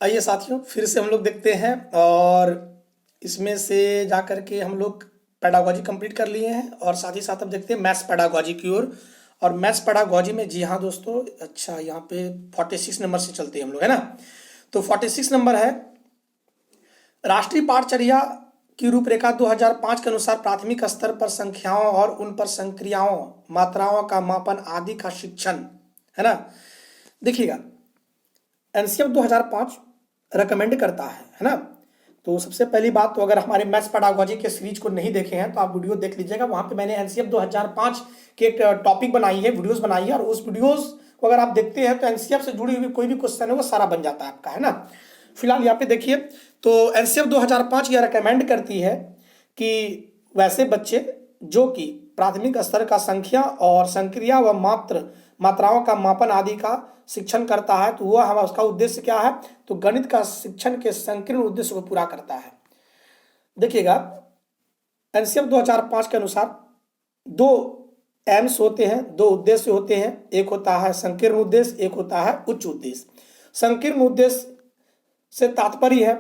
आइए साथियों, फिर से हम लोग देखते हैं और इसमें से जा कर के हम लोग पेडागोजी कंप्लीट कर लिए हैं और साथ ही साथ अब देखते हैं मैथ्स पेडागोजी की ओर। और मैथ्स पेडागोजी में जी हाँ दोस्तों, अच्छा यहाँ पे 46 नंबर से चलते हैं हम लोग, है ना। तो 46 नंबर है, राष्ट्रीय पाठचर्या की रूपरेखा 2005 के अनुसार प्राथमिक स्तर पर संख्याओं और उन पर संक्रियाओं, मात्राओं का मापन आदि का शिक्षण, है ना। देखिएगा, एनसीएफ 2005 recommend करता है ना। तो सबसे पहली बात, तो अगर हमारे मैथ्स पेडागोजी के सीरीज को नहीं देखे हैं तो आप वीडियो देख लीजिएगा। वहां पे मैंने एनसीएफ 2005 के एक टॉपिक बनाई है, वीडियोस बनाई है, और उस वीडियोस को अगर आप देखते हैं तो एनसीएफ से जुड़ी हुई कोई भी क्वेश्चन है वो सारा बन जाता है आपका, है ना। फिलहाल यहाँ पे देखिए, तो एनसीएफ 2005 यह रिकमेंड करती है कि वैसे बच्चे जो कि प्राथमिक स्तर का संख्या और संक्रिया व मात्राओं का मापन आदि का शिक्षण करता है, तो वह हमारा उसका उद्देश्य क्या है, तो गणित का शिक्षण के संकीर्ण उद्देश्य को पूरा करता है। देखिएगा, एनसीएफ 2005 के अनुसार दो एम्स होते हैं, दो उद्देश्य होते हैं। एक होता है संकीर्ण उद्देश्य, एक होता है उच्च उद्देश्य। संकीर्ण उद्देश्य से तात्पर्य है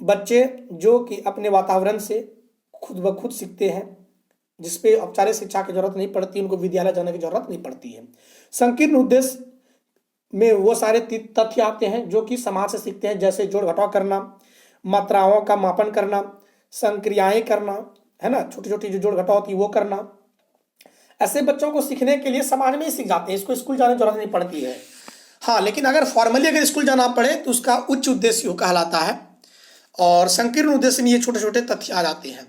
बच्चे जो कि अपने वातावरण से खुद ब खुद सीखते हैं, जिसपे औपचारिक शिक्षा की जरूरत नहीं पड़ती, उनको विद्यालय जाने की जरूरत नहीं पड़ती है। संकीर्ण उद्देश्य में वो सारे तथ्य आते हैं जो कि समाज से सीखते हैं, जैसे जोड़ घटाव करना, मात्राओं का मापन करना, संक्रियाएं करना, है ना, छोटी छोटी जो जोड़ घटाव होती है वो करना। ऐसे बच्चों को सीखने के लिए समाज में ही सीख जाते हैं, इसको स्कूल जाने की जरूरत नहीं पड़ती है। हाँ, लेकिन अगर फॉर्मली अगर स्कूल जाना पड़े तो उसका उच्च उद्देश्य कहलाता है। और संकीर्ण उद्देश्य में ये छोटे छोटे तथ्य आ जाते हैं।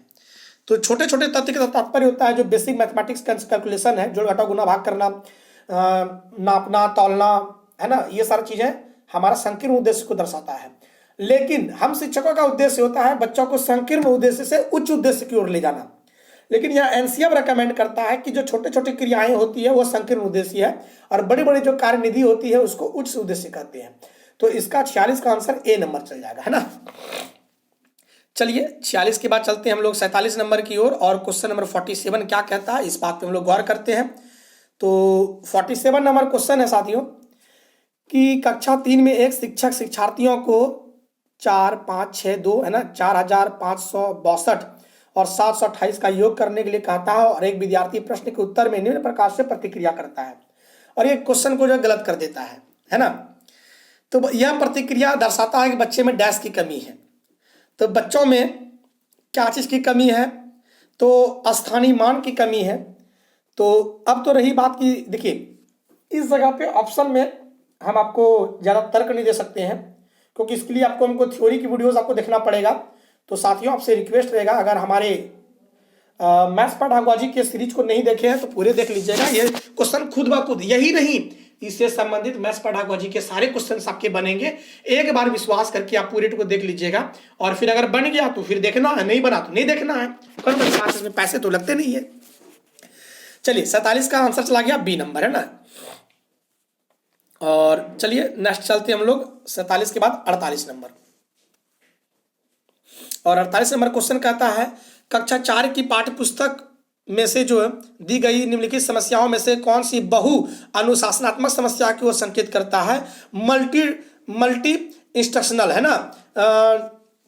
तो छोटे छोटे तथ्य का तात्पर्य होता है जो बेसिक मैथमेटिक्स कैलकुलेशन है, जोड़ घटाव गुणा भाग करना, नापना तौलना, है ना, ये सारी चीजें हमारा संकीर्ण उद्देश्य को दर्शाता है। लेकिन हम शिक्षकों का उद्देश्य होता है बच्चों को संकीर्ण उद्देश्य से उच्च उद्देश्य की ओर ले जाना। लेकिन यह एनसीएफ रेकमेंड करता है कि जो छोटे छोटे क्रियाएं होती है वो संकीर्ण उद्देश्य है, और बड़ी बड़ी जो कार्यनिधि होती है उसको उच्च उद्देश्य कहते हैं। तो इसका 46 का आंसर ए नंबर चल जाएगा, है ना। चलिए 46 के बाद चलते हैं हम लोग 47 नंबर की ओर, और क्वेश्चन नंबर 47 क्या कहता है इस बात पे हम लोग गौर करते हैं। तो 47 नंबर क्वेश्चन है साथियों कि कक्षा 3 में एक शिक्षक शिक्षार्थियों को 4, 5, 6, 2, है ना, 4562 और 728 का योग करने के लिए कहता है, और एक विद्यार्थी प्रश्न के उत्तर में निम्न प्रकार से प्रतिक्रिया करता है, और ये क्वेश्चन को जो गलत कर देता है ना। तो यह प्रतिक्रिया दर्शाता है कि बच्चे में डैश की कमी है। तो बच्चों में क्या चीज की कमी है, तो स्थानीय मान की कमी है। तो अब तो रही बात की, देखिए इस जगह पे ऑप्शन में हम आपको ज़्यादा तर्क नहीं दे सकते हैं, क्योंकि इसके लिए आपको हमको थ्योरी की वीडियोस आपको देखना पड़ेगा। तो साथियों आपसे रिक्वेस्ट रहेगा, अगर हमारे मैथ्स पेडागोजी के सीरीज को नहीं देखे हैं तो पूरे देख लीजिएगा। ये क्वेश्चन खुद ब खुद, यही नहीं, इससे संबंधित मैथ्स पेडागोजी के सारे क्वेश्चंस आपके बनेंगे। एक बार विश्वास करके आप पूरे को देख लीजिएगा, और फिर अगर बन गया तो फिर देखना है, नहीं बना तो नहीं देखना है, इसमें पैसे तो लगते नहीं है। चलिए 47 का आंसर चला गया बी नंबर, है ना। और चलिए नेक्स्ट चलते हम लोग 47 के बाद 48 नंबर, और 48 नंबर क्वेश्चन कहता है कक्षा 4 की पाठ्य पुस्तक में से जो दी गई निम्नलिखित समस्याओं में से कौन सी बहु अनुशासनात्मक समस्या की ओर संकेत करता है। मल्टी इंस्ट्रक्शनल, है ना,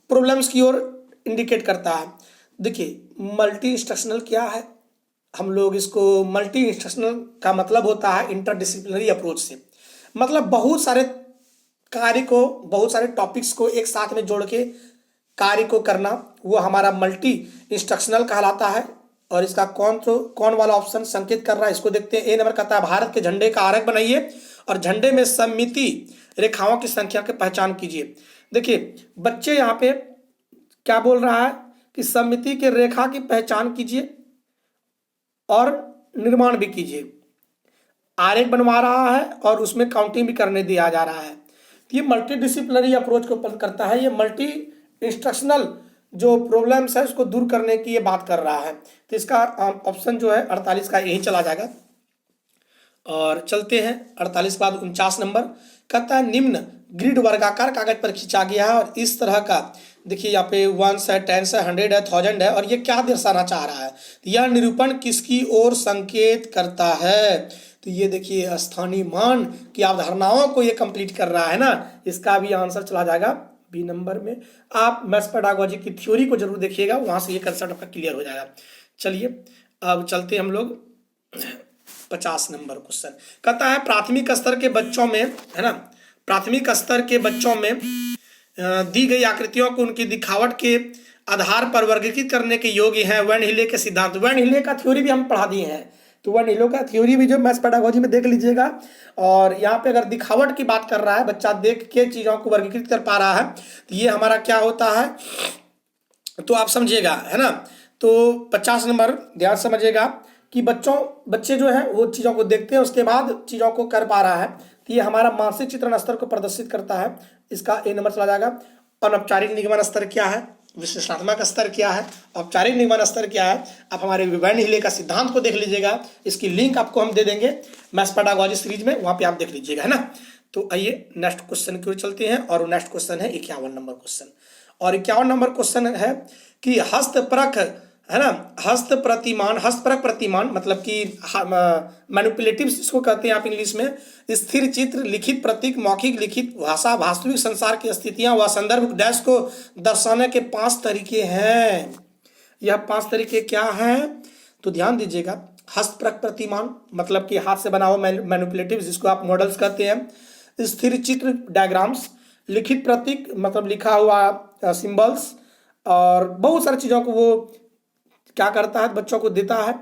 प्रॉब्लम्स की ओर इंडिकेट करता है। देखिए मल्टी इंस्ट्रक्शनल क्या है, हम लोग इसको मल्टी इंस्ट्रक्शनल का मतलब होता है इंटरडिसिप्लिनरी अप्रोच से, मतलब बहुत सारे कार्य को, बहुत सारे टॉपिक्स को एक साथ में जोड़ के कार्य को करना, वो हमारा मल्टी इंस्ट्रक्शनल कहलाता है। और इसका कौन वाला ऑप्शन संकेत कर रहा है इसको देखते हैं। ए नंबर कहता है भारत के झंडे का आरेख बनाइए और झंडे में सममिति रेखाओं की संख्या की पहचान कीजिए। देखिए बच्चे यहाँ पे क्या बोल रहा है कि सममिति के रेखा की पहचान कीजिए और निर्माण भी कीजिए। आरेख बनवा रहा है और उसमें काउंटिंग भी करने दिया जा रहा है। तो ये मल्टी डिसिप्लिनरी अप्रोच को करता है, ये मल्टी इंस्ट्रक्शनल जो प्रॉब्लम्स है उसको दूर करने की ये बात कर रहा है। तो इसका ऑप्शन जो है 48 का यही चला जाएगा। और चलते हैं 48 के बाद 49 नंबर कहता है निम्न ग्रिड वर्गाकार कागज पर खींचा गया है, और इस तरह का देखिए यहाँ पे 1 है, 10 है, 100 है, 1000 है, और ये क्या दर्शाना चाह रहा है, यह निरूपण किसकी ओर संकेत करता है। तो ये देखिए स्थानीय मान की अवधारणाओं को ये कंप्लीट कर रहा है ना, इसका भी आंसर चला जाएगा बी नंबर में। आप मैथ्स पेडागोजी की थ्योरी को जरूर देखिएगा, वहां से ये कंसेप्ट आपका क्लियर हो जाएगा। चलिए अब चलते हम लोग 50 नंबर क्वेश्चन। कहता है प्राथमिक स्तर के बच्चों में, है ना, प्राथमिक स्तर के बच्चों में दी गई आकृतियों को उनकी दिखावट के आधार पर वर्गीकृत करने के योग्य हैं वैन हिले के सिद्धांत। वैन हिले का थ्योरी भी हम पढ़ा दिए हैं, तो वैन हिले का थ्योरी भी जो मैथ्स पेडागोजी में देख लीजिएगा। और यहाँ पे अगर दिखावट की बात कर रहा है, बच्चा देख के चीजों को वर्गीकृत कर पा रहा है, तो ये हमारा क्या होता है, तो आप समझिएगा, है ना। तो 50 नंबर ध्यान समझिएगा कि बच्चे जो है वो चीज़ों को देखते हैं, उसके बाद चीज़ों को कर पा रहा है, तो ये हमारा मानसिक चित्रण स्तर को प्रदर्शित करता है। इसका ए नंबर चला जाएगा। अनौपचारिक निगमन स्तर क्या है, विश्लेषणात्मक स्तर क्या है, औपचारिक निगमन स्तर क्या है, आप हमारे वैन हिले का सिद्धांत को देख लीजिएगा। इसकी लिंक आपको हम दे देंगे मैथ्स पेडागोजी सीरीज में, वहाँ पे आप देख लीजिएगा, है ना। तो आइए नेक्स्ट क्वेश्चन की ओर चलते हैं, और नेक्स्ट क्वेश्चन है 51 नंबर क्वेश्चन। और 51 नंबर क्वेश्चन है कि हस्तपरक, है ना, हस्तपरक प्रतिमान मतलब कि मैनिपुलेटिव्स इसको कहते हैं आप इंग्लिश में। स्थिर चित्र, लिखित प्रतीक, मौखिक लिखित भाषा, वास्तविक संसार की स्थितियां व संदर्भ डैश को दर्शाने के 5 तरीके हैं। यह 5 तरीके क्या हैं, तो ध्यान दीजिएगा। हस्तपरक प्रतिमान मतलब कि हाथ से बना हुआ मैनिपुलेटिव्स, जिसको आप मॉडल्स कहते हैं। स्थिर चित्र डायग्राम्स, लिखित प्रतीक मतलब लिखा हुआ सिंबल्स, और बहुत सारी चीज़ों को वो क्या करता है, बच्चों को देता है।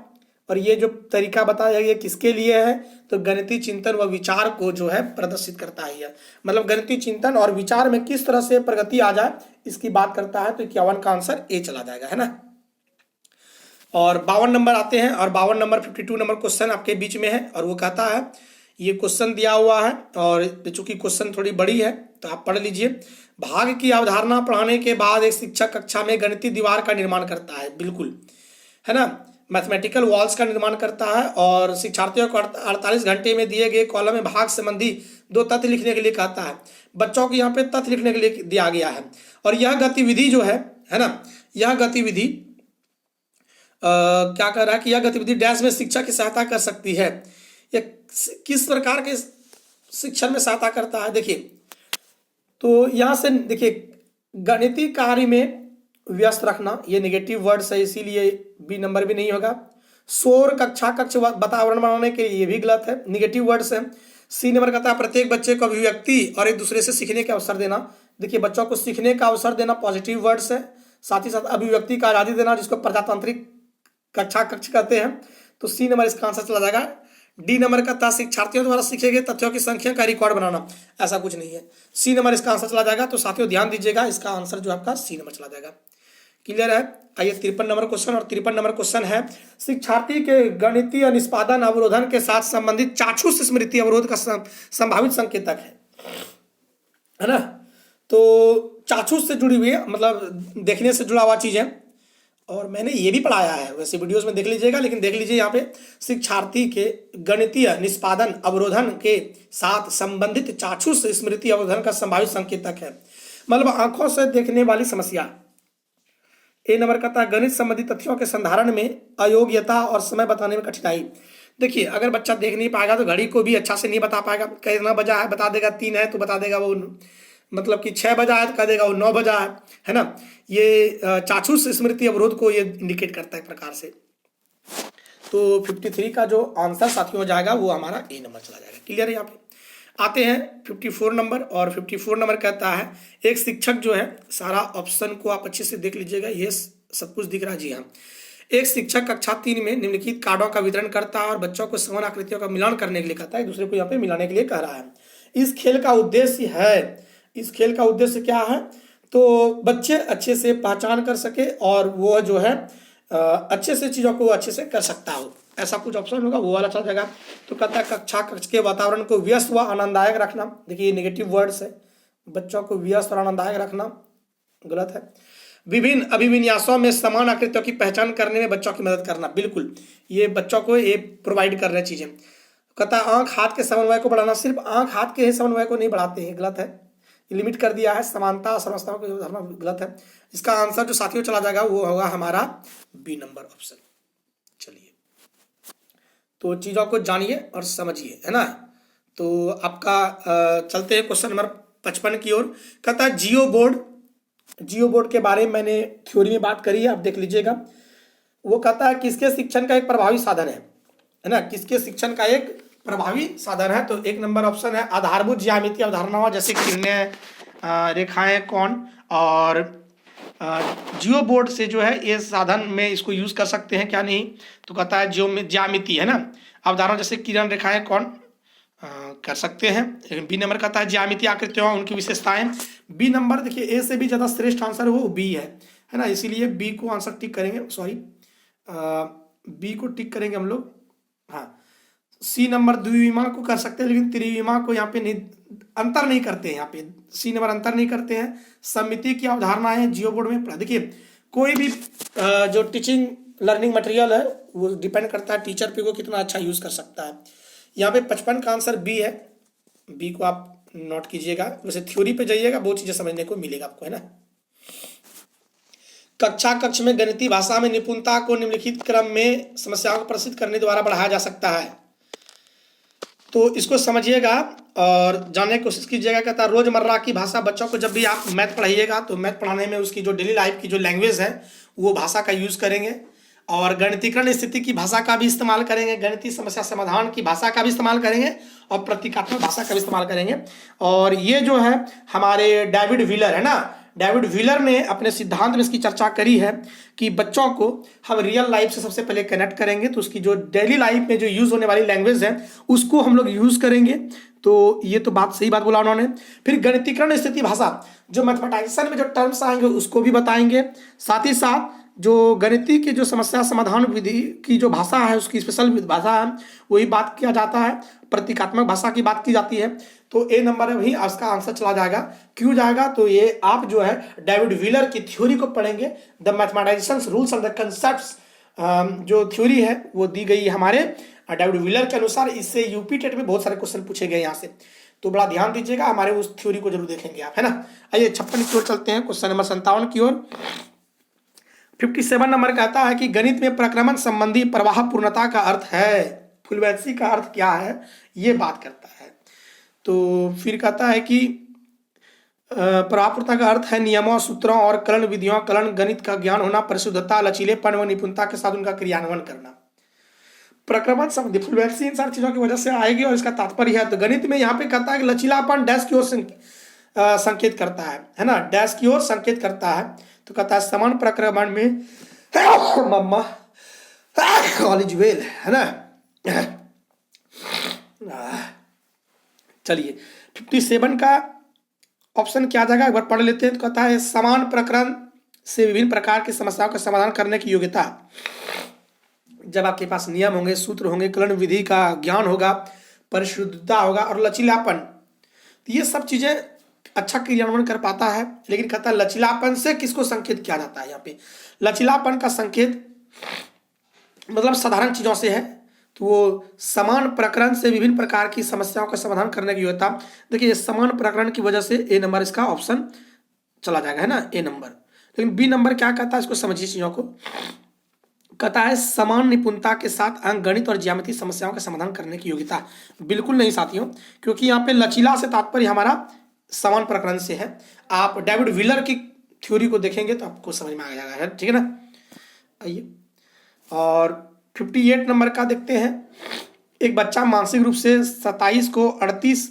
और ये जो तरीका बताया ये किसके लिए है, तो गणितीय चिंतन व विचार को जो है प्रदर्शित करता है। यह मतलब गणितीय चिंतन और विचार में किस तरह से प्रगति आ जाए, इसकी बात करता है। तो 51 का आंसर ए चला जाएगा, है ना। और 52 नंबर आते हैं, और 52 नंबर 52 नंबर क्वेश्चन आपके बीच में है, और वो कहता है, ये क्वेश्चन दिया हुआ है और चूंकि क्वेश्चन थोड़ी बड़ी है तो आप पढ़ लीजिए। भाग की अवधारणा पढ़ाने के बाद एक शिक्षक कक्षा में गणितीय दीवार का निर्माण करता है, बिल्कुल, है ना, मैथमेटिकल वॉल्स का निर्माण करता है, और शिक्षार्थियों को 48 घंटे में दिए गए कॉलम में भाग संबंधी 2 तथ्य लिखने के लिए कहता है। बच्चों को यहाँ पे तथ्य लिखने के लिए दिया गया है। और यह गतिविधि जो है ना, यह गतिविधि क्या कर रहा है कि यह गतिविधि डैश में शिक्षा की सहायता कर सकती है। यह किस प्रकार के शिक्षण में सहायता करता है, देखिए, तो यहाँ से देखिए, गणितीय कार्य में व्यस्त रखना, ये नेगेटिव वर्ड्स है, इसीलिए बी नंबर भी नहीं होगा। शोर, कक्ष वातावरण बनाने के लिए, ये भी गलत है, नेगेटिव वर्ड्स है। सी नंबर कहता है प्रत्येक बच्चे को अभिव्यक्ति और एक दूसरे से सीखने का अवसर देना। देखिए, बच्चों को सीखने का अवसर देना पॉजिटिव वर्ड्स है। साथ ही साथ अभिव्यक्ति का आज़ादी देना, जिसको प्रजातांत्रिक कक्ष कहते हैं। तो सी नंबर इसका आंसर चला जाएगा। डी नंबर का था शिक्षार्थियों द्वारा सीखे गए तथ्यों की संख्या का रिकॉर्ड बनाना, ऐसा कुछ नहीं है। सी नंबर इसका आंसर चला जाएगा। तो साथियों ध्यान दीजिएगा, इसका आंसर जो आपका सी नंबर चला जाएगा। क्लियर है। आइए 53 नंबर क्वेश्चन, और 53 नंबर क्वेश्चन है शिक्षार्थी के गणितीय निष्पादन अवरोधन के साथ संबंधित चाक्षुष स्मृति अवरोध का संभावित संकेतक है ना। तो चाक्षुष से जुड़ी हुई है, मतलब देखने से जुड़ा हुआ चीज है, और मैंने ये भी पढ़ाया है, वैसे वीडियोस में देख लीजिएगा, लेकिन देख लीजिए यहाँ पे शिक्षार्थी के गणितीय निष्पादन अवरोधन के साथ संबंधित चाक्षुष स्मृति अवरोधन का संभावित संकेतक है, मतलब आंखों से देखने वाली समस्या। ए नंबर कहता है गणित संबंधी तथ्यों के संधारण में अयोग्यता और समय बताने में कठिनाई। देखिए, अगर बच्चा देख नहीं पाएगा तो घड़ी को भी अच्छा से नहीं बता पाएगा। कितना बजा है बता देगा, 3 है तो बता देगा वो, मतलब कि 6 बजा है तो कह देगा वो 9 बजा है ना। ये चाक्षुष स्मृति अवरोध को ये इंडिकेट करता है एक प्रकार से। तो 53 का जो आंसर साथियों हो जाएगा वो हमारा ए नंबर चला जाएगा। क्लियर है। यहाँ पे आते हैं 54 नंबर, और 54 नंबर कहता है एक शिक्षक जो है, सारा ऑप्शन को आप अच्छे से देख लीजिएगा, ये सब कुछ दिख रहा है, जी हाँ। एक शिक्षक कक्षा 3 में निम्नलिखित कार्डों का वितरण करता है और बच्चों को समान आकृतियों का मिलान करने के लिए कहता है, एक दूसरे को यहाँ पे मिलाने के लिए कह रहा है। इस खेल का उद्देश्य क्या है, तो बच्चे अच्छे से पहचान कर सके और वो जो है अच्छे से चीज़ों को अच्छे से कर सकता हो, ऐसा कुछ ऑप्शन होगा, वो वाला चल जाएगा। तो कहता है कक्ष के वातावरण को व्यस्त व आनंददायक रखना। देखिए, नेगेटिव वर्ड्स है, बच्चों को व्यस्त और आनंददायक रखना गलत है। विभिन्न अभिविन्यासों में समान आकृतियों की पहचान करने में बच्चों की मदद करना, बिल्कुल, ये बच्चों को ये प्रोवाइड कर रहे चीजें। कहता है आंख हाथ के समन्वय को बढ़ाना, सिर्फ आंख हाथ के ही समन्वय को नहीं बढ़ाते हैं, गलत है, लिमिट कर दिया है। समानता समस्याओं को धरना गलत है। इसका आंसर जो साथियों चला जाएगा वो होगा हमारा बी नंबर ऑप्शन। चलिए तो चीज़ों को जानिए और समझिए, है ना। तो आपका चलते हैं क्वेश्चन नंबर 55 की ओर। कहता है जियो बोर्ड, जियो बोर्ड के बारे में मैंने थ्योरी में बात करी है, आप देख लीजिएगा। वो कहता है किसके शिक्षण का एक प्रभावी साधन है ना, किसके शिक्षण का एक प्रभावी साधन है। तो एक नंबर ऑप्शन है आधारभूत ज्यामितीय अवधारणाओं जैसे किरणें, रेखाएं, कोण। और जियो बोर्ड से जो है ये साधन में इसको यूज कर सकते हैं, क्या नहीं। तो कहता है ज्यामिति, है ना, अवधारणा जैसे किरण, रेखाएं, कोण कर सकते हैं। लेकिन बी नंबर कहता है ज्यामितीय आकृतियों उनकी विशेषताएं। बी नंबर देखिए ए से भी ज़्यादा श्रेष्ठ आंसर वो बी है ना, इसीलिए बी को आंसर टिक करेंगे, सॉरी बी को टिक करेंगे हम लोग। हाँ, सी नंबर द्विविमा को कर सकते हैं, लेकिन त्रिविमा को यहाँ पे नहीं, अंतर नहीं करते हैं, यहाँ पे सी नंबर अंतर नहीं करते हैं। समिति की अवधारणा है जियो बोर्ड में। देखिए कोई भी जो टीचिंग लर्निंग मटेरियल है वो डिपेंड करता है टीचर पे, को कितना अच्छा यूज कर सकता है। यहाँ पे 55 का आंसर बी है, बी को आप नोट कीजिएगा। वैसे थ्योरी पे जाइएगा, बहुत चीजें समझने को मिलेगा आपको, है ना। कक्षा कक्ष में गणितीय भाषा में निपुणता को निम्नलिखित क्रम में समस्याओं को प्रस्तुत करने द्वारा बढ़ाया जा सकता है। तो इसको समझिएगा और जानने की कोशिश कीजिएगा। कहता है रोजमर्रा की भाषा, बच्चों को जब भी आप मैथ पढ़ाइएगा तो मैथ पढ़ाने में उसकी जो डेली लाइफ की जो लैंग्वेज है वो भाषा का यूज करेंगे। और गणितीकरण स्थिति की भाषा का भी इस्तेमाल करेंगे, गणितीय समस्या समाधान की भाषा का भी इस्तेमाल करेंगे और प्रतीकात्मक भाषा का भी इस्तेमाल करेंगे। और ये जो है हमारे डेविड व्हीलर, है ना, डेविड व्हीलर ने अपने सिद्धांत में इसकी चर्चा करी है कि बच्चों को हम रियल लाइफ से सबसे पहले कनेक्ट करेंगे, तो उसकी जो डेली लाइफ में जो यूज होने वाली लैंग्वेज है उसको हम लोग यूज करेंगे। तो ये तो बात सही बात बोला उन्होंने। फिर गणितीकरण स्थिति भाषा, जो मैथमेटिक्सन में जो टर्म्स आएंगे उसको भी बताएंगे। साथ ही साथ जो गणितीय की जो समस्या समाधान विधि की जो भाषा है उसकी स्पेशल भाषा है वही बात किया जाता है, प्रतीकात्मक भाषा की बात की जाती है। तो ए नंबर में भी इसका आंसर चला जाएगा। क्यों जाएगा, तो ये आप जो है डेविड व्हीलर की थ्योरी को पढ़ेंगे, the mathematicians rules and the concepts. जो थ्योरी है वो दी गई है हमारे डेविड व्हीलर के अनुसार। इससे यूपी टेट में बहुत सारे क्वेश्चन पूछे गए यहाँ से, तो बड़ा ध्यान दीजिएगा, हमारे उस थ्योरी को जरूर देखेंगे आप, है ना। आइए 56 की ओर चलते हैं, क्वेश्चन नंबर 57 की ओर। 57 नंबर कहता है कि गणित में प्रक्रमण संबंधी प्रवाह पूर्णता का अर्थ है, फ्लुएंसी का अर्थ क्या है, ये बात करता है। तो फिर कहता है कि प्रवाह पूर्णता का अर्थ है नियमों, सूत्रों और कलन विधियों, कलन गणित का ज्ञान होना, परिशुद्धता, लचीलेपन व निपुणता के साथ उनका क्रियान्वयन करना। प्रक्रमण संबंधी फ्लुएंसी इन सारी चीजों की वजह से आएगी और इसका तात्पर्य है। तो गणित में यहाँ पे कहता है कि लचीलापन डैश की ओर संकेत करता है ना, डैश की ओर संकेत करता है। तो कहता है समान प्रक्रमण में मम्मा कॉलेज वेल, है ना। चलिए 57 का ऑप्शन क्या जाएगा, एक बार पढ़ लेते हैं। तो कहता है समान प्रकरण से विभिन्न प्रकार की समस्याओं का समाधान करने की योग्यता। जब आपके पास नियम होंगे, सूत्र होंगे, कलन विधि का ज्ञान होगा, परिशुद्धता होगा और लचीलापन, तो ये सब चीजें अच्छा क्रियान्वयन कर पाता है। लेकिन कहता है लचीलापन से किसको संकेत किया जाता है, यहाँ पे लचीलापन का संकेत मतलब साधारण चीजों से है। तो वो समान प्रकरण से विभिन्न प्रकार की समस्याओं का समाधान करने की योग्यता। देखिए समान प्रकरण की वजह से ए नंबर इसका ऑप्शन चला जाएगा, है ना, ए नंबर। लेकिन बी नंबर क्या कहता है, इसको समझिए चीजों को। कहता है समान निपुणता के साथ अंकगणित और ज्यामितीय समस्याओं का समाधान करने की योग्यता। बिल्कुल नहीं साथियों, क्योंकि यहाँ पे लचीला से तात्पर्य हमारा समान प्रकरण से है। आप डेविड व्हीलर की थ्योरी को देखेंगे तो आपको समझ में आ जाएगा, ठीक है ना। आइए और 58 नंबर का देखते हैं। एक बच्चा मानसिक रूप से 27 को 38,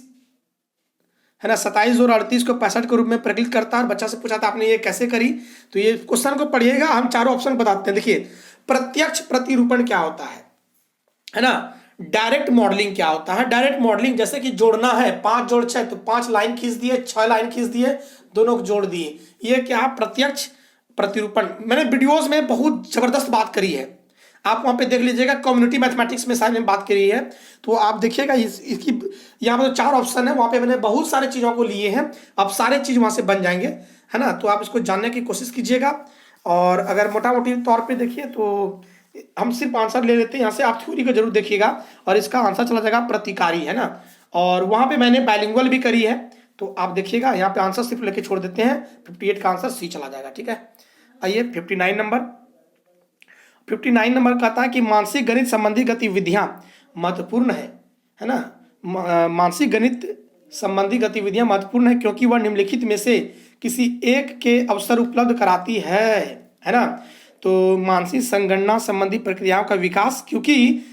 है ना, 27 और 38 को 65 के रूप में प्रकलित करता है। और बच्चा से पूछा था आपने ये कैसे करी, तो ये क्वेश्चन को पढ़िएगा, हम चारों ऑप्शन बताते हैं। देखिए प्रत्यक्ष प्रतिरूपण क्या होता है ना, डायरेक्ट मॉडलिंग क्या होता है। डायरेक्ट मॉडलिंग जैसे कि जोड़ना है 5 जोड़ 6, तो 5 लाइन खींच दिए, 6 लाइन खींच दिए, दोनों को जोड़ दिए, ये क्या प्रत्यक्ष प्रतिरूपण। मैंने वीडियोस में बहुत जबरदस्त बात करी है, आप वहां पे देख लीजिएगा, कम्युनिटी मैथमेटिक्स में शायद मैंने बात करी है, तो आप देखिएगा। इसकी यहाँ पे तो 4 ऑप्शन है, वहां पे मैंने बहुत सारे चीजों को लिए हैं, अब सारे चीज वहां से बन जाएंगे, है ना। तो आप इसको जानने की कोशिश कीजिएगा। और अगर मोटा मोटी तौर पे देखिए तो हम सिर्फ आंसर ले लेते हैं यहाँ से, आप थ्योरी को जरूर देखिएगा और इसका आंसर चला जाएगा प्रतिकारी, है ना। और वहां पे मैंने बाइलिंगुअल भी करी है, तो आप देखिएगा यहाँ पे आंसर सिर्फ लेके छोड़ देते हैं। 58 का आंसर सी चला जाएगा, ठीक है। आइए 59 नंबर कहता है कि मानसिक गणित संबंधी गतिविधियां महत्वपूर्ण है ना। मानसिक गणित संबंधी गतिविधियां महत्वपूर्ण है क्योंकि वह निम्नलिखित में से किसी एक के अवसर उपलब्ध कराती है ना। तो मानसिक संगणना संबंधी प्रक्रियाओं का विकास, क्योंकि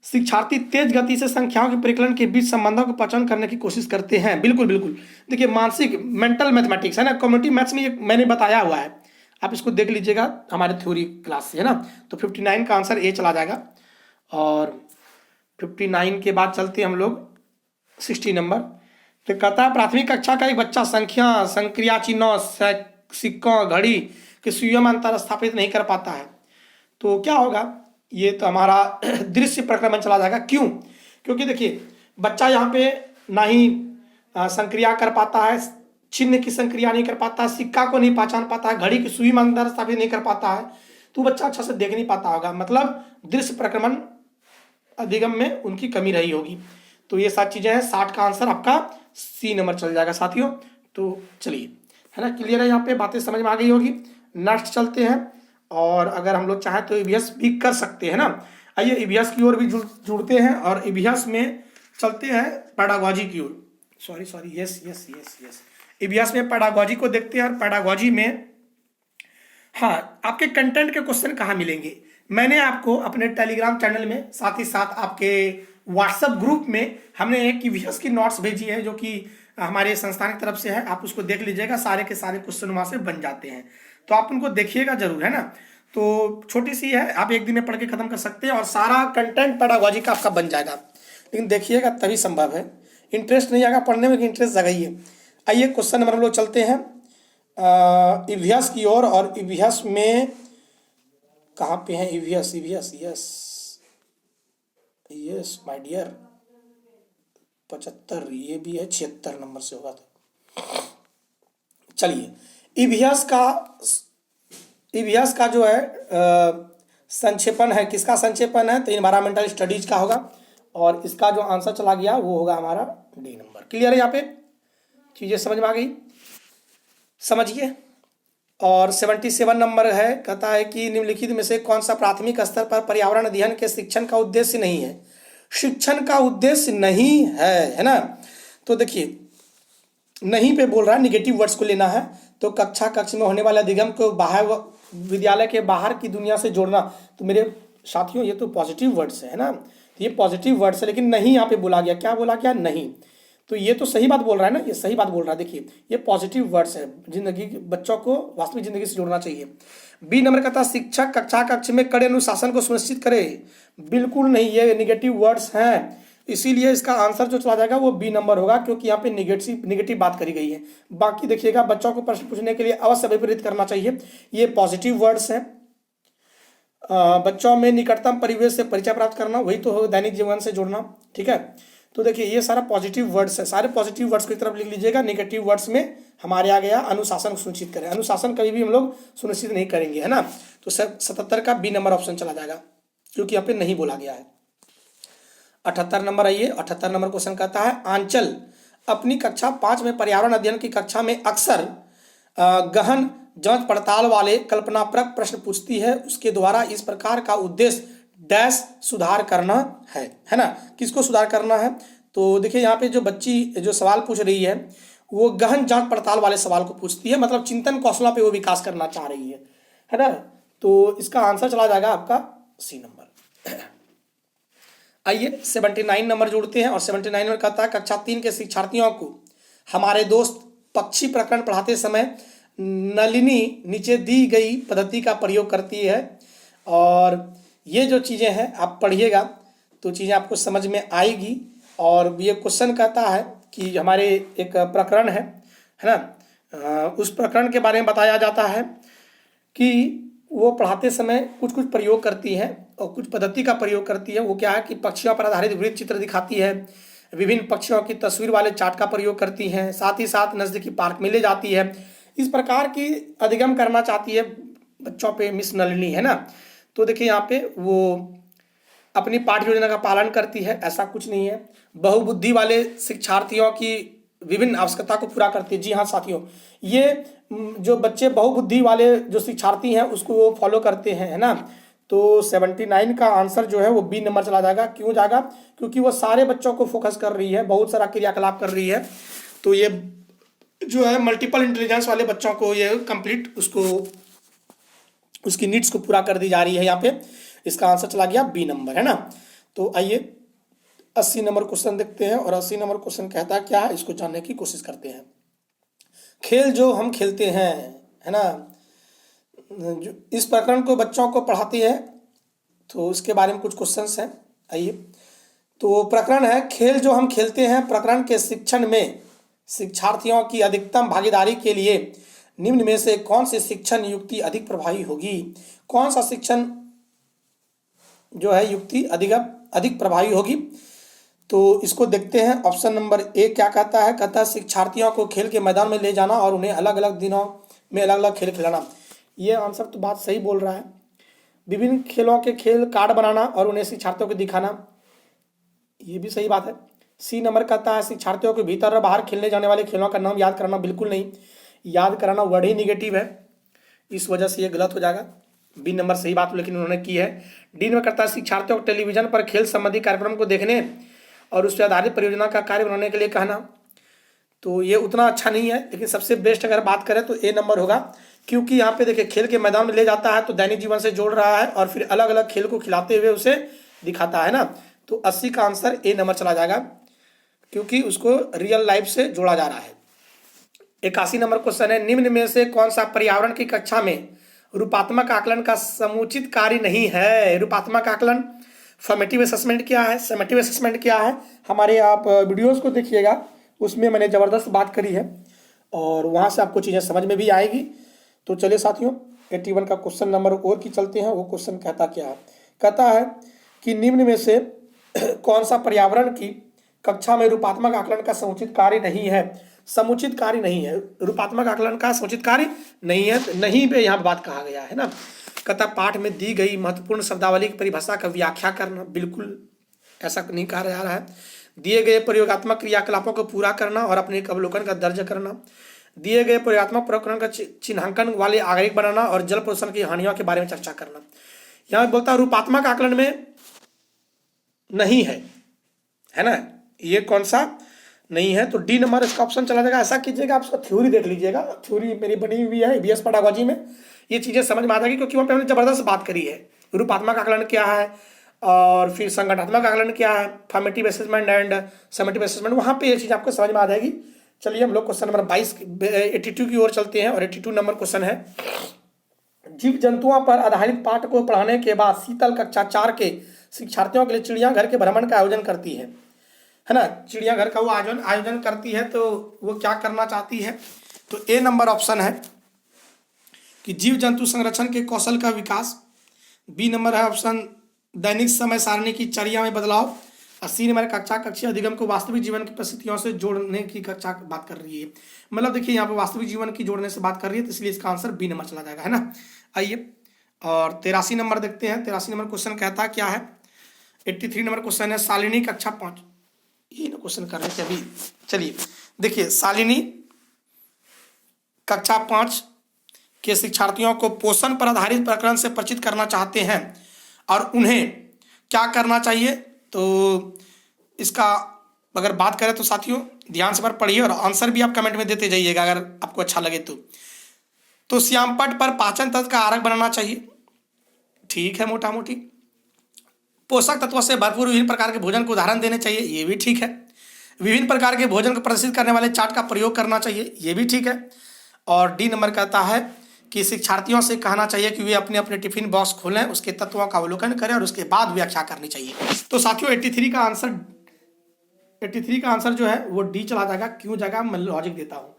शिक्षार्थी तेज गति से संख्याओं के परिकलन के बीच संबंधों को पहचान करने की कोशिश करते हैं। बिल्कुल बिल्कुल, देखिए मानसिक मेंटल मैथमेटिक्स है ना, कम्युनिटी मैथ्स में ये मैंने बताया हुआ है, आप इसको देख लीजिएगा हमारे थ्योरी क्लास से, है ना। तो 59 का आंसर ए चला जाएगा। और 59 के बाद चलते हम लोग 60 नंबर। तो कहता है प्राथमिक कक्षा का एक बच्चा संख्या, संक्रिया चिन्हों, सिक्कों, घड़ी के सुइयों में अंतर स्थापित नहीं कर पाता है, तो क्या होगा? ये तो हमारा दृश्य प्रक्रमण चला जाएगा। क्यों? क्योंकि देखिए बच्चा यहाँ पे ना ही संक्रिया कर पाता है, चिन्ह की संक्रिया नहीं कर पाता, सिक्का को नहीं पहचान पाता है, घड़ी की सुई में अंतर स्थापित नहीं कर पाता है, तो बच्चा अच्छा से देख नहीं पाता होगा, मतलब दृश्य प्रक्रमण अधिगम में उनकी कमी रही होगी। तो ये सारी चीजें हैं। 60 का आंसर आपका सी नंबर चल जाएगा साथियों। तो चलिए, है ना, क्लियर है, यहाँ पे बातें समझ में आ गई होगी। नेक्स्ट चलते हैं, और अगर हम लोग चाहें तो ईवीएस भी कर सकते हैं ना। आइए ईवीएस की ओर भी जुड़ते हैं, और ईवीएस में चलते हैं पेडागोजी की ओर। सॉरी यस ईवीएस में पेडागोजी को देखते हैं। और पेडागोजी में हाँ, आपके कंटेंट के क्वेश्चन कहाँ मिलेंगे? मैंने आपको अपने टेलीग्राम चैनल में, साथ ही साथ आपके व्हाट्सएप ग्रुप में हमने एक ईवीएस की नोट्स भेजी है, जो कि हमारे संस्थान की तरफ से है। आप उसको देख लीजिएगा, सारे के सारे क्वेश्चन वहाँ से बन जाते हैं, तो आप उनको देखिएगा जरूर, है ना। तो छोटी सी है, आप एक दिन में पढ़ के खत्म कर सकते हैं, और सारा कंटेंट पेडागोजी का आपका बन जाएगा। लेकिन देखिएगा तभी संभव है, इंटरेस्ट नहीं आएगा पढ़ने में, इंटरेस्ट जगाइए। आइए क्वेश्चन नंबर हम लोग चलते हैं ईवीएस की ओर। और ईवीएस में कहाँ पे है? ईवीएस यस माय डियर, 75, ये भी है 76 नंबर से होगा। तो चलिए, ईवीएस का जो है संक्षेपण है, किसका संक्षेपण है? तो एनवायरमेंटल स्टडीज का होगा, और इसका जो आंसर चला गया वो होगा हमारा डी नंबर। क्लियर है? यहाँ पे चीजें समझ में आ गई, समझिए। और 77 नंबर है, कहता है कि निम्नलिखित में से कौन सा प्राथमिक स्तर पर पर्यावरण अध्ययन के शिक्षण का उद्देश्य नहीं है? शिक्षण का उद्देश्य नहीं है ना। तो देखिए नहीं पे बोल रहा है, निगेटिव वर्ड्स को लेना है। तो कक्ष में होने वाले अधिगम को बाहर, विद्यालय के बाहर की दुनिया से जोड़ना। तो मेरे साथियों ये तो पॉजिटिव वर्ड्स है ना, तो ये पॉजिटिव वर्ड्स है, लेकिन नहीं यहाँ पे बोला गया। क्या बोला गया? नहीं। तो ये तो सही बात बोल रहा है ना, ये सही बात बोल रहा है। देखिए ये पॉजिटिव वर्ड्स है, जिंदगी बच्चों को वास्तविक जिंदगी से जोड़ना चाहिए। बी नंबर कहता है शिक्षक कक्ष में कड़े अनुशासन को सुनिश्चित करे। बिल्कुल नहीं, ये निगेटिव वर्ड्स हैं, इसीलिए इसका आंसर जो चला जाएगा वो बी नंबर होगा, क्योंकि यहाँ पे निगेटिव बात करी गई है। बाकी देखिएगा बच्चों को प्रश्न पूछने के लिए अवश्य विपरीत करना चाहिए, ये पॉजिटिव वर्ड्स हैं। बच्चों में निकटतम परिवेश से परिचय प्राप्त करना, वही तो हो दैनिक जीवन से जोड़ना, ठीक है। तो देखिए ये सारा पॉजिटिव वर्ड्स है, सारे पॉजिटिव वर्ड्स की तरफ लिख लीजिएगा। नेगेटिव वर्ड्स में हमारे आ गया अनुशासन सुनिश्चित करें। अनुशासन कभी भी हम लोग सुनिश्चित नहीं करेंगे, है ना। तो 77 का बी नंबर ऑप्शन चला जाएगा, क्योंकि यहाँ पे नहीं बोला गया है। 78 नंबर आइए, 78 नंबर क्वेश्चन कहता है आंचल अपनी कक्षा 5 में पर्यावरण अध्ययन की कक्षा में अक्सर गहन जांच पड़ताल वाले कल्पनाप्रक प्रश्न पूछती है। उसके द्वारा इस प्रकार का उद्देश्य डैश सुधार करना है ना। किसको सुधार करना है? तो देखिए यहाँ पे जो बच्ची जो सवाल पूछ रही है वो गहन जांच पड़ताल वाले सवाल को पूछती है, मतलब चिंतन कौशलों पे वो विकास करना चाह रही है ना। तो इसका आंसर चला जाएगा आपका सी नंबर। आइए 79 नंबर जोड़ते हैं, और 79 नंबर कहता है कक्षा 3 के शिक्षार्थियों को हमारे दोस्त पक्षी प्रकरण पढ़ाते समय नलिनी नीचे दी गई पद्धति का प्रयोग करती है। और ये जो चीज़ें हैं आप पढ़िएगा तो चीज़ें आपको समझ में आएगी। और ये क्वेश्चन कहता है कि हमारे एक प्रकरण है ना, उस प्रकरण के बारे में बताया जाता है कि वो पढ़ाते समय कुछ कुछ प्रयोग करती है और कुछ पद्धति का प्रयोग करती है। वो क्या है कि पक्षियों पर आधारित वृत्त चित्र दिखाती है, विभिन्न पक्षियों की तस्वीर वाले चार्ट का प्रयोग करती हैं, साथ ही साथ नज़दीकी पार्क में ले जाती है। इस प्रकार की अधिगम करना चाहती है बच्चों पे मिस नलिनी, है ना। तो देखिए यहाँ पे वो अपनी पाठ्य योजना का पालन करती है, ऐसा कुछ नहीं है। बहुबुद्धि वाले शिक्षार्थियों की विभिन्न आवश्यकता को पूरा करती है। जी हाँ साथियों, ये जो बच्चे बहुबुद्धि वाले जो शिक्षार्थी हैं उसको वो फॉलो करते हैं, है ना। तो 79 का आंसर जो है वो बी नंबर चला जाएगा। क्यों जाएगा? क्योंकि वो सारे बच्चों को फोकस कर रही है, बहुत सारा क्रियाकलाप कर रही है, तो ये जो है मल्टीपल इंटेलिजेंस वाले बच्चों को ये कंप्लीट उसको उसकी नीड्स को पूरा कर दी जा रही है यहाँ पे। इसका आंसर चला गया बी नंबर, है ना। तो आइए 80 नंबर क्वेश्चन देखते हैं, और 80 नंबर क्वेश्चन कहता है क्या है, इसको जानने की कोशिश करते हैं। खेल जो हम खेलते हैं, है ना, जो इस प्रकरण को बच्चों को पढ़ाती है, तो इसके बारे में कुछ क्वेश्चंस हैं। आइए, तो प्रकरण है खेल जो हम खेलते हैं। प्रकरण के शिक्षण में शिक्षार्थियों की अधिकतम भागीदारी के लिए निम्न में से कौन सी शिक्षण युक्ति अधिक प्रभावी होगी? कौन सा शिक्षण जो है युक्ति अधिक प्रभावी होगी? तो इसको देखते हैं। ऑप्शन नंबर ए क्या कहता है? कहता है शिक्षार्थियों को खेल के मैदान में ले जाना और उन्हें अलग अलग दिनों में अलग अलग खेल खिलाना। ये आंसर तो बात सही बोल रहा है। विभिन्न खेलों के खेल कार्ड बनाना और उन्हें शिक्षार्थियों को दिखाना, ये भी सही बात है। सी नंबर कहता है शिक्षार्थियों को भीतर और बाहर खेलने जाने वाले खेलों का नाम याद कराना। बिल्कुल नहीं, याद कराना वर्ड ही निगेटिव है, इस वजह से ये गलत हो जाएगा। बी नंबर सही बात लेकिन उन्होंने की है। डी नंबर करता है शिक्षार्थियों को टेलीविजन पर खेल संबंधी कार्यक्रम को देखने और उस पर आधारित परियोजना का कार्य बनाने के लिए कहना। तो ये उतना अच्छा नहीं है, लेकिन सबसे बेस्ट अगर बात करें तो ए नंबर होगा, क्योंकि यहाँ पे देखिए खेल के मैदान में ले जाता है तो दैनिक जीवन से जोड़ रहा है और फिर अलग अलग खेल को खिलाते हुए उसे दिखाता है ना। तो 80 का आंसर ए नंबर चला जाएगा, क्योंकि उसको रियल लाइफ से जोड़ा जा रहा है। 81 नंबर क्वेश्चन है निम्न में से कौन सा पर्यावरण की कक्षा में रूपात्मक आकलन का समुचित कार्य नहीं है? रूपात्मक आकलन, फॉर्मेटिव असेसमेंट क्या है, समेटिव असेसमेंट क्या है, हमारे आप वीडियोस को देखिएगा, उसमें मैंने ज़बरदस्त बात करी है और वहाँ से आपको चीज़ें समझ में भी आएगी। तो चलिए साथियों 81 का क्वेश्चन नंबर और की चलते हैं। वो क्वेश्चन कहता क्या है? कहता है कि निम्न में से कौन सा पर्यावरण की कक्षा में रूपात्मक आकलन का समुचित कार्य नहीं है? समुचित कार्य नहीं है, रूपात्मक आकलन का समुचित कार्य नहीं है, नहीं पे यहाँ बात कहा गया है ना। कहता पाठ में दी गई महत्वपूर्ण शब्दावली की परिभाषा का व्याख्या करना, बिल्कुल ऐसा नहीं कहा जा रहा है। दिए गए प्रयोगात्मक क्रियाकलापों को पूरा करना और अपने एक अवलोकन का दर्ज करना, दिए गए प्रयोगात्मक प्रकरण का चिन्हांकन वाले आरेख बनाना और जल प्रदूषण की हानियों के बारे में चर्चा करना। यहाँ बोलता है रूपात्मक आकलन में नहीं है ना, ये कौन सा नहीं है? तो डी नंबर इसका ऑप्शन चला जाएगा। ऐसा कीजिएगा, आप उसका थ्योरी देख लीजिएगा, थ्योरी मेरी बनी हुई है ईवीएस पेडागोजी में, ये चीज़ें समझ में आ जाएगी, क्योंकि वहाँ पे हमने जबरदस्त बात करी है। रूपात्मक आकलन क्या है और फिर संगठनात्मक आकलन क्या है, formative assessment and summative assessment, वहाँ पे ये चीज़ आपको समझ में आ जाएगी। चलिए हम लोग क्वेश्चन नंबर 82 की ओर चलते हैं, और 82 नंबर क्वेश्चन है जीव जंतुओं पर आधारित पाठ को पढ़ाने के बाद शीतल कक्षा 4 के शिक्षार्थियों के लिए चिड़ियाघर के भ्रमण का आयोजन करती है ना। चिड़ियाघर का वो आयोजन करती है, तो वो क्या करना चाहती है? तो ए नंबर ऑप्शन है कि जीव जंतु संरक्षण के कौशल का विकास। बी नंबर है ऑप्शन दैनिक समय सारणी की चर्या में बदलाव। 80 नंबर कक्षा कक्षीय अधिगम को वास्तविक जीवन की परिस्थितियों से जोड़ने की कक्षा बात कर रही है। मतलब देखिए यहाँ पे वास्तविक जीवन की जोड़ने से बात कर रही है, तो इसलिए इसका आंसर बी नंबर चला जाएगा, है ना। आइए और 83 नंबर देखते हैं। 83 नंबर क्वेश्चन कहता क्या है? 83 नंबर क्वेश्चन है शालिनी कक्षा 5, ये ना क्वेश्चन कर रहे थे अभी। चलिए देखिए, शालिनी कक्षा 5 के शिक्षार्थियों को पोषण पर आधारित प्रकरण से परिचित करना चाहते हैं और उन्हें क्या करना चाहिए? तो इसका अगर बात करें तो साथियों ध्यान से पर पढ़िए और आंसर भी आप कमेंट में देते जाइएगा अगर आपको अच्छा लगे तो श्यामपट्ट पर पाचन तंत्र का आरेख बनाना चाहिए, ठीक है, मोटा मोटी। पोषक तत्वों से भरपूर विभिन्न प्रकार के भोजन को उदाहरण देने चाहिए, ये भी ठीक है। विभिन्न प्रकार के भोजन को प्रदर्शित करने वाले चार्ट का प्रयोग करना चाहिए, ये भी ठीक है। और डी नंबर कहता है कि शिक्षार्थियों से कहना चाहिए कि वे अपने अपने टिफिन बॉक्स खोलें, उसके तत्वों का अवलोकन करें और उसके बाद व्याख्या करनी चाहिए। तो साथियों 83 का आंसर जो है वो डी चला जाएगा। क्यों जाएगा, मैं लॉजिक देता हूँ।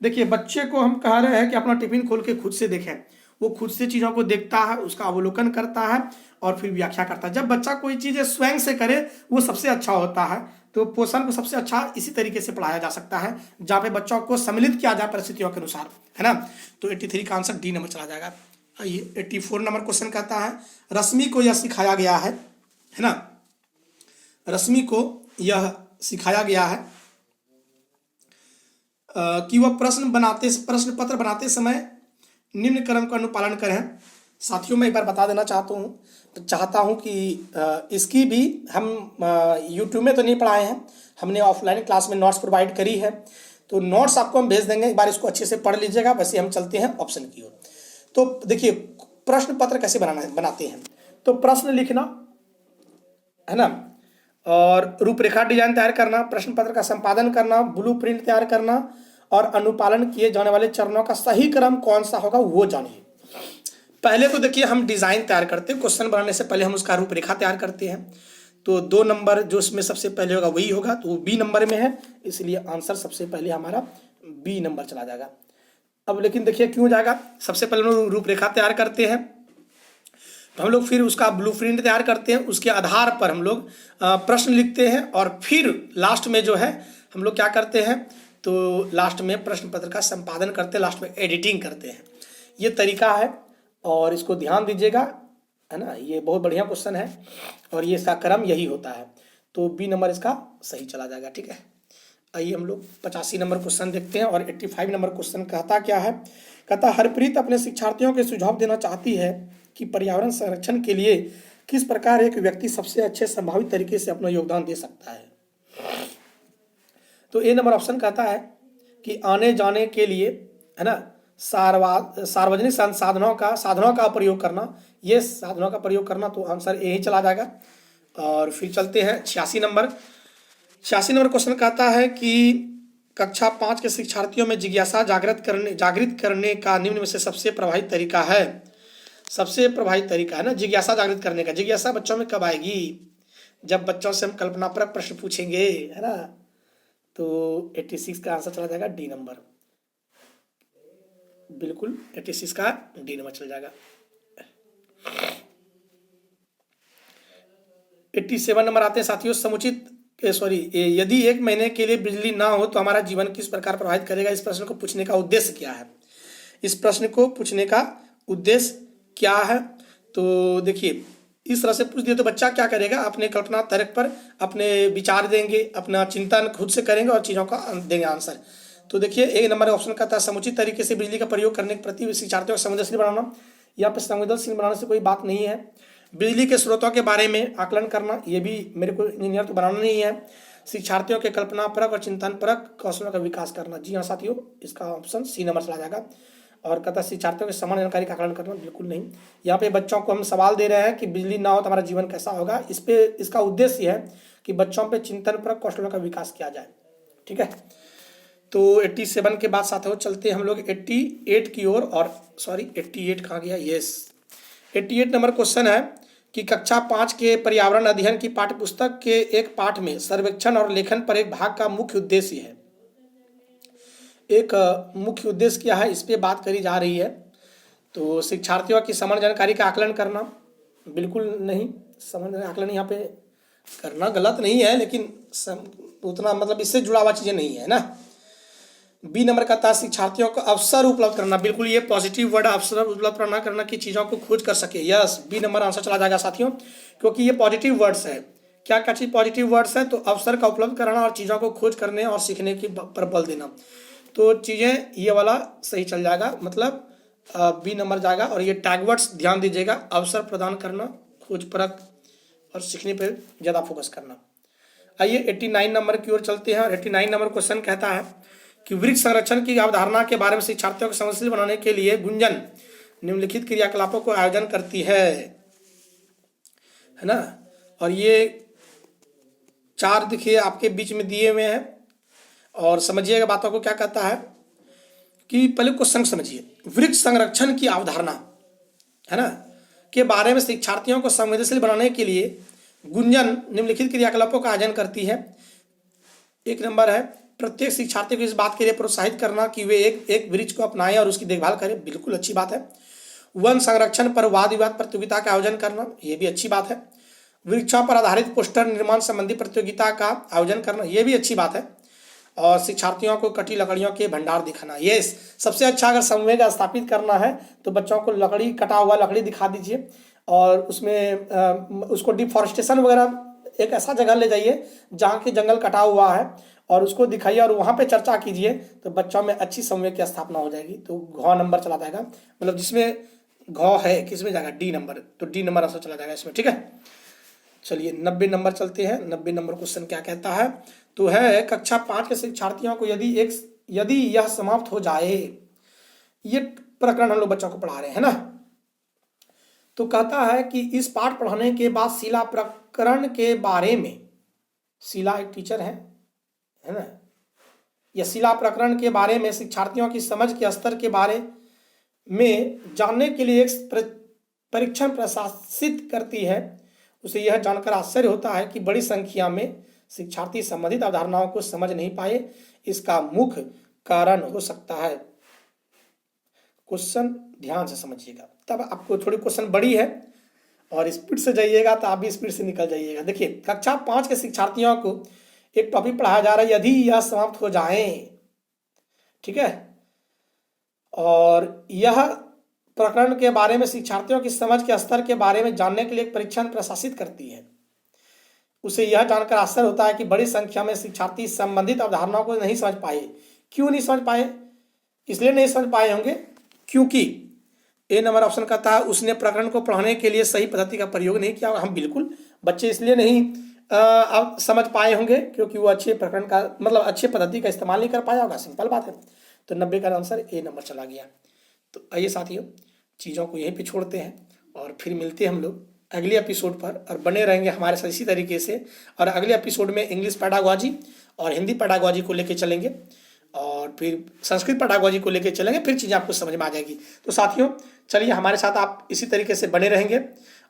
देखिए बच्चे को हम कह रहे हैं कि अपना टिफिन खोल के खुद से देखें, वो खुद से चीज़ों को देखता है, उसका अवलोकन करता है और फिर व्याख्या करता है। जब बच्चा कोई चीज़ स्वयं से करे वो सबसे अच्छा होता है। तो पोषण को सबसे अच्छा इसी तरीके से पढ़ाया जा सकता है, जहाँ पे बच्चों को सम्मिलित किया जाए परिस्थितियों के अनुसार, है ना। तो 83 का आंसर डी नंबर चला जाएगा। आइए 84 नंबर क्वेश्चन कहता है रश्मि को यह सिखाया गया है ना, रश्मि को यह सिखाया गया है कि वह प्रश्न पत्र बनाते समय निम्न क्रम का अनुपालन करें। साथियों मैं एक बार बता देना चाहता हूँ कि इसकी भी हम यूट्यूब में तो नहीं पढ़ाए हैं, हमने ऑफलाइन क्लास में नोट्स प्रोवाइड करी है। तो नोट्स आपको हम भेज देंगे, एक बार इसको अच्छे से पढ़ लीजिएगा। वैसे हम चलते हैं ऑप्शन की ओर। तो देखिए प्रश्न पत्र कैसे बनाते हैं। तो प्रश्न लिखना है ना, और रूपरेखा डिजाइन तैयार करना, प्रश्न पत्र का संपादन करना, ब्लूप्रिंट तैयार करना, और अनुपालन किए जाने वाले चरणों का सही क्रम कौन सा होगा वो जानिए। पहले तो देखिए हम डिजाइन तैयार करते हैं, क्वेश्चन बनाने से पहले हम उसका रूपरेखा तैयार करते हैं। तो 2 नंबर जो इसमें सबसे पहले होगा वही होगा, तो वो बी नंबर में है, इसलिए आंसर सबसे पहले हमारा बी नंबर चला जाएगा। अब लेकिन देखिए क्यों जाएगा, सबसे पहले हम लोग रूपरेखा तैयार करते हैं, तो हम लोग फिर उसका ब्लूप्रिंट तैयार करते हैं, उसके आधार पर हम लोग प्रश्न लिखते हैं, और फिर लास्ट में जो है हम लोग क्या करते हैं, तो लास्ट में प्रश्न पत्र का संपादन करते हैं, लास्ट में एडिटिंग करते हैं। ये तरीका है और इसको ध्यान दीजिएगा, है ना। ये बहुत बढ़िया क्वेश्चन है और ये इसका क्रम यही होता है, तो बी नंबर इसका सही चला जाएगा। ठीक है, आइए हम लोग 85 नंबर क्वेश्चन देखते हैं। और 85 नंबर क्वेश्चन कहता क्या है, कहता हरप्रीत अपने शिक्षार्थियों के सुझाव देना चाहती है कि पर्यावरण संरक्षण के लिए किस प्रकार एक व्यक्ति सबसे अच्छे संभावित तरीके से अपना योगदान दे सकता है। तो ए नंबर ऑप्शन कहता है कि आने जाने के लिए, है ना, सार्वजनिक साधनों का प्रयोग करना, ये साधनों का प्रयोग करना, तो आंसर ए ही चला जाएगा। और फिर चलते हैं 86 नंबर क्वेश्चन कहता है कि कक्षा 5 के शिक्षार्थियों में जिज्ञासा जागृत करने का निम्न में से सबसे प्रभावी तरीका है। सबसे प्रभावी तरीका है ना जिज्ञासा जागृत करने का। जिज्ञासा बच्चों में कब आएगी, जब बच्चों से हम कल्पनापरक प्रश्न पूछेंगे, है ना। तो 86 का आंसर चला जाएगा डी नंबर, बिल्कुल 86 का डी नंबर चल जाएगा। 87 नंबर आते हैं साथियों, यदि 1 महीने के लिए बिजली ना हो तो हमारा जीवन किस प्रकार प्रभावित करेगा। इस प्रश्न को पूछने का उद्देश्य क्या है, इस प्रश्न को पूछने का उद्देश्य क्या है। तो देखिए इस तरह से पूछ दिया तो बच्चा क्या करेगा, अपने कल्पना तर्क पर अपने विचार देंगे, अपना चिंतन खुद से करेंगे और चीज़ों का देंगे आंसर। तो देखिए एक नंबर ऑप्शन का था समुचित तरीके से बिजली का प्रयोग करने के प्रति शिक्षार्थियों को संवेदनशील बनाना। यहाँ पे संवेदनशील बनाने से कोई बात नहीं है। बिजली के स्रोतों के बारे में आकलन करना, ये भी मेरे को इंजीनियर तो बनाना नहीं है। शिक्षार्थियों के कल्पनापरक और चिंतनपरक कौशलों का विकास करना, जी हाँ साथियों, इसका ऑप्शन सी नंबर चला जाएगा। और कहता शिक्षार्थियों के समान जानकारी का आकलन करना, बिल्कुल नहीं। यहाँ पे बच्चों को हम सवाल दे रहे हैं कि बिजली ना हो तो हमारा जीवन कैसा होगा। इस पे इसका उद्देश्य है कि बच्चों पे चिंतनपरक कौशलों का विकास किया जाए। ठीक है, तो 87 के बाद साथियों चलते हैं हम लोग 88 की ओर। और सॉरी 88 कहाँ गया, यस 88 नंबर क्वेश्चन है कि कक्षा 5 के पर्यावरण अध्ययन की पाठ्यपुस्तक के एक पाठ में सर्वेक्षण और लेखन पर एक भाग का मुख्य उद्देश्य है। एक मुख्य उद्देश्य क्या है, इस पे बात करी जा रही है। तो शिक्षार्थियों की समान जानकारी का आकलन करना, बिल्कुल नहीं। समान आकलन यहाँ पे करना गलत नहीं है, लेकिन उतना मतलब इससे जुड़ा हुआ चीज़ें नहीं है ना। बी नंबर का था शिक्षार्थियों को अवसर उपलब्ध करना, बिल्कुल ये पॉजिटिव वर्ड, अवसर उपलब्ध करना कि चीज़ों को खोज कर सके। यस, बी नंबर आंसर चला जाएगा साथियों, क्योंकि ये पॉजिटिव वर्ड्स है। क्या क्या चीज़ पॉजिटिव वर्ड्स है, तो अवसर का उपलब्ध कराना और चीज़ों को खोज करने और सीखने की पर बल देना। तो चीज़ें ये वाला सही चल जाएगा, मतलब बी नंबर जाएगा। और ये टैग वर्ड्स ध्यान दीजिएगा, अवसर प्रदान करना, खोज परख और सीखने पर ज़्यादा फोकस करना। आइए 89 नंबर की ओर चलते हैं। और 89 नंबर क्वेश्चन कहता है कि वृक्ष संरक्षण की अवधारणा के बारे में शिक्षार्थियों को संवेदनशील बनाने के लिए गुंजन निम्नलिखित क्रियाकलापों को आयोजन करती है ना। और ये 4 देखिए आपके बीच में दिए हुए हैं, और समझिएगा बातों को। क्या कहता है कि पहले क्वेश्चन समझिए, वृक्ष संरक्षण की अवधारणा, है ना, के बारे में शिक्षार्थियों को संवेदनशील बनाने के लिए गुंजन निम्नलिखित क्रियाकलापों का आयोजन करती है। एक नंबर है प्रत्येक शिक्षार्थी को इस बात के लिए प्रोत्साहित करना कि वे एक वृक्ष को अपनाएं और उसकी देखभाल करें, बिल्कुल अच्छी बात है। वन संरक्षण पर वाद विवाद प्रतियोगिता का आयोजन करना, ये भी अच्छी बात है। वृक्षों पर आधारित पोस्टर निर्माण संबंधी प्रतियोगिता का आयोजन करना, ये भी अच्छी बात है। और शिक्षार्थियों को कटी लकड़ियों के भंडार दिखाना, ये सबसे अच्छा। अगर संवेग स्थापित करना है तो बच्चों को लकड़ी, कटा हुआ लकड़ी दिखा दीजिए, और उसमें उसको डिफॉरेस्टेशन वगैरह एक ऐसा जगह ले जाइए जहाँ के जंगल कटा हुआ है, और उसको दिखाइए और वहाँ पे चर्चा कीजिए, तो बच्चों में अच्छी संवेग की स्थापना हो जाएगी। तो घ नंबर चला जाएगा, मतलब जिसमें घ है किसमें जाएगा, डी नंबर, तो डी नंबर आंसर चला जाएगा इसमें। ठीक है, चलिए 90 नंबर चलते हैं। 90 नंबर क्वेश्चन क्या कहता है, तो है कक्षा 5 के शिक्षार्थियों को यदि यह समाप्त हो जाए, ये प्रकरण हम लोग बच्चों को पढ़ा रहे हैं ना, तो कहता है कि इस पाठ पढ़ने के बाद शिला प्रकरण के बारे में, शिला एक टीचर है ना, यह शिला प्रकरण के बारे में शिक्षार्थियों की समझ के स्तर के बारे में जानने के लिए एक परीक्षण प्रशासित करती है। उसे यह जानकर आश्चर्य होता है कि बड़ी संख्या में शिक्षार्थी संबंधित अवधारणाओं को समझ नहीं पाए। इसका मुख्य कारण हो सकता है, क्वेश्चन ध्यान से समझिएगा, तब आपको थोड़ी क्वेश्चन बड़ी है और स्पीड से जाइएगा तो आप भी स्पीड से निकल जाइएगा। देखिए, कक्षा 5 के शिक्षार्थियों को एक टॉपिक पढ़ाया जा रहा है, यदि यह समाप्त हो जाए, ठीक है, और यह प्रकरण के बारे में शिक्षार्थियों की समझ के स्तर के बारे में जानने के लिए एक परीक्षण प्रशासित करती है। उसे यह जानकर आश्चर्य होता है कि बड़ी संख्या में शिक्षार्थी संबंधित अवधारणाओं को नहीं समझ पाए। क्यों नहीं समझ पाए? इसलिए नहीं समझ पाए होंगे क्योंकि ए नंबर ऑप्शन कहता है उसने प्रकरण को पढ़ाने के लिए सही पद्धति का प्रयोग नहीं किया। हम बिल्कुल, बच्चे इसलिए नहीं अब समझ पाए होंगे क्योंकि वो अच्छे प्रकरण का मतलब अच्छे पद्धति का इस्तेमाल नहीं कर पाया होगा, सिंपल बात है। तो 90 का आंसर ए नंबर चला गया। तो आइए साथियों, चीज़ों को यहीं पे छोड़ते हैं और फिर मिलते हैं हम लोग अगले एपिसोड पर, और बने रहेंगे हमारे साथ इसी तरीके से। और अगले एपिसोड में इंग्लिश पेडागॉजी और हिंदी पेडागॉजी को लेके चलेंगे और फिर संस्कृत पेडागॉजी को लेके चलेंगे, फिर चीज़ें आपको समझ में आ जाएगी। तो साथियों चलिए, हमारे साथ आप इसी तरीके से बने रहेंगे।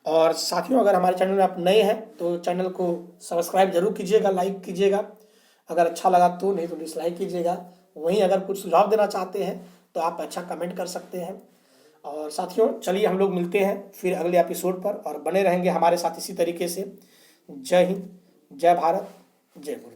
और साथियों, अगर हमारे चैनल में आप नए हैं तो चैनल को सब्सक्राइब जरूर कीजिएगा, लाइक कीजिएगा अगर अच्छा लगा तो, नहीं तो डिसलाइक कीजिएगा। वहीं अगर कुछ सुझाव देना चाहते हैं तो आप अच्छा कमेंट कर सकते हैं। और साथियों चलिए, हम लोग मिलते हैं फिर अगले एपिसोड पर और बने रहेंगे हमारे साथ इसी तरीके से। जय हिंद, जय भारत, जय गुरु।